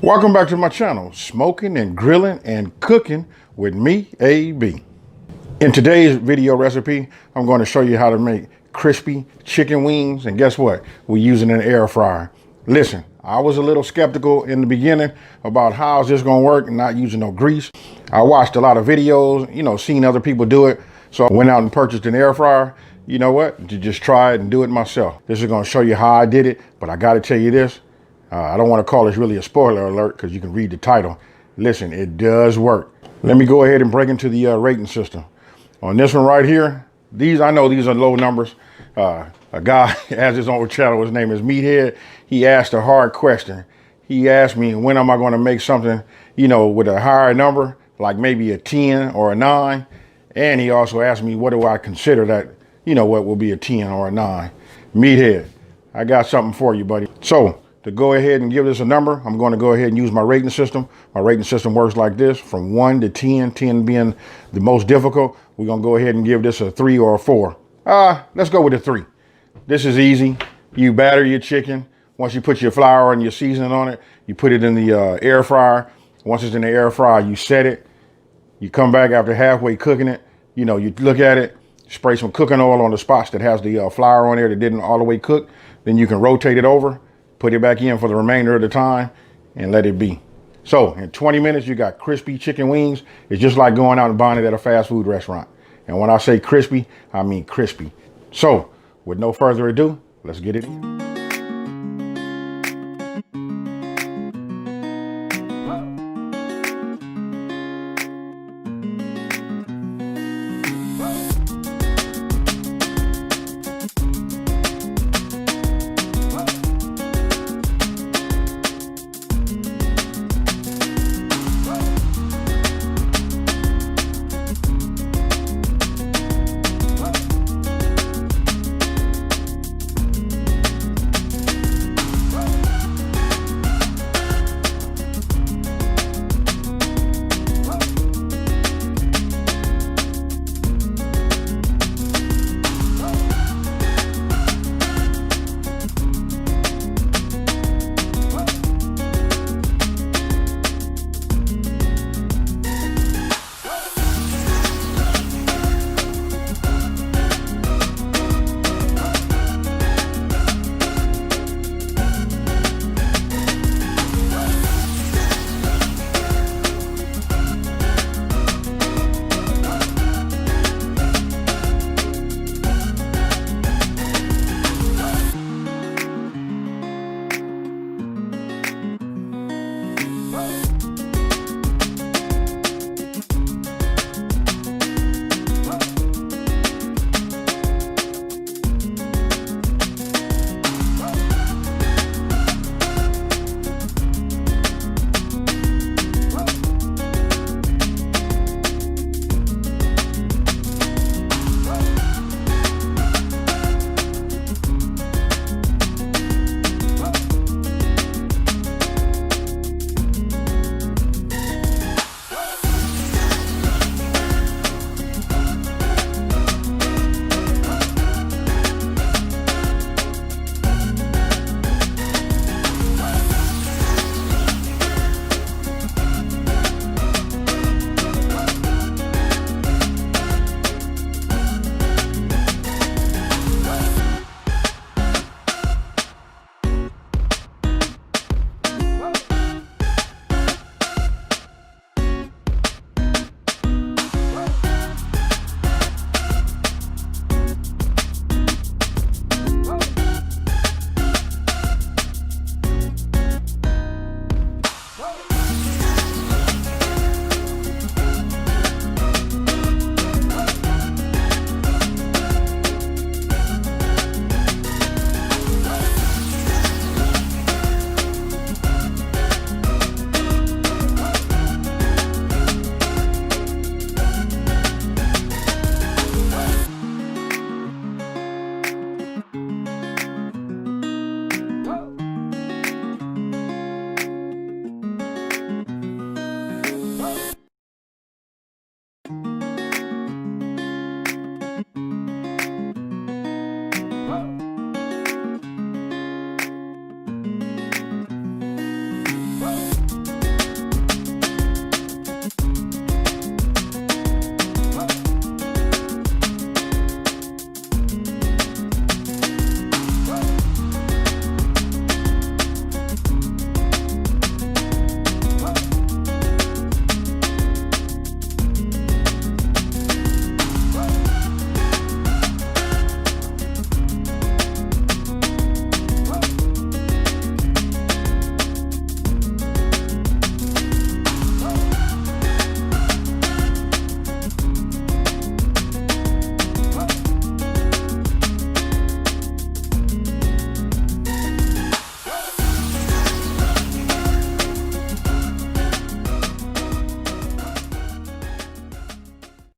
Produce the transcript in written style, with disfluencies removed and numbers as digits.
Welcome back to my channel, Smoking and Grilling and Cooking with me, AB. In today's video recipe, I'm going to show you how to make crispy chicken wings. And guess what? We're using an air fryer. Listen, I was a little skeptical in the beginning about how is this going to work and not using no grease. I watched a lot of videos, seen other people do it. So I went out and purchased an air fryer. You know what? To just try it and do it myself. This is going to show you how I did it, but I got to tell you this. I don't want to call this really a spoiler alert because you can read the title. Listen, it does work. Let me go ahead and break into the rating system. On this one right here, I know these are low numbers. A guy has his own channel. His name is Meathead. He asked a hard question. He asked me, when am I going to make something, with a higher number, like maybe a 10 or a 9. And he also asked me, what do I consider that, what will be a 10 or a 9. Meathead, I got something for you, buddy. So, to go ahead and give this a number, I'm going to go ahead and use my rating system. My rating system works like this, from 1 to 10, 10 being the most difficult. We're going to go ahead and give this a 3 or a 4. Let's go with a 3. This is easy. You batter your chicken. Once you put your flour and your seasoning on it, you put it in the air fryer. Once it's in the air fryer, you set it. You come back after halfway cooking it. You look at it, spray some cooking oil on the spots that has the flour on there that didn't all the way cook. Then you can rotate it over. Put it back in for the remainder of the time and let it be. So in 20 minutes, you got crispy chicken wings. It's just like going out and buying it at a fast food restaurant. And when I say crispy, I mean crispy. So with no further ado, let's get it in.